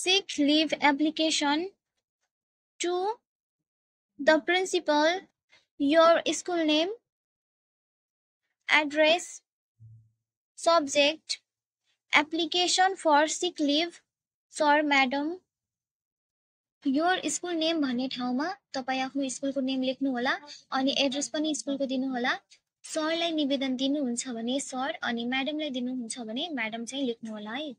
sick leave application to the principal, your school name, address, subject, application for sick leave, sir, madam. Your school name भन्ने ठाउँमा तपाईँ आफ्नो स्कुलको name लेख्नु होला अनि एड्रेस पनि स्कुलको दिनु होला। सरलाई निवेदन दिनुहुन्छ भने सर अनि म्याडमलाई दिनुहुन्छ भने म्याडम चाहिँ लेख्नु होला है।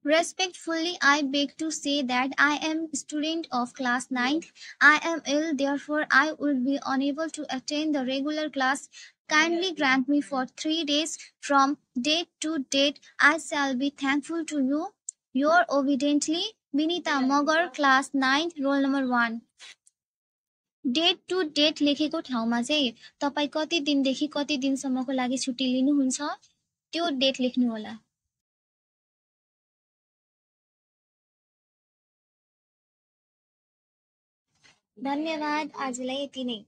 Respectfully, I beg to say that I am student of class 9th. I am ill, therefore I will be unable to attend the regular class. Kindly grant me for 3 days from date to date. I shall be thankful to you. Your obediently, Vinita Mogar, class 9th, roll number 1. Date to date लेखेको ठाउँमा चाहिँ तपाईँ कति दिनदेखि कति दिनसम्मको लागि छुट्टी लिनुहुन्छ त्यो डेट लेख्नु होला। धन्यवाद, आजलाई यति नै।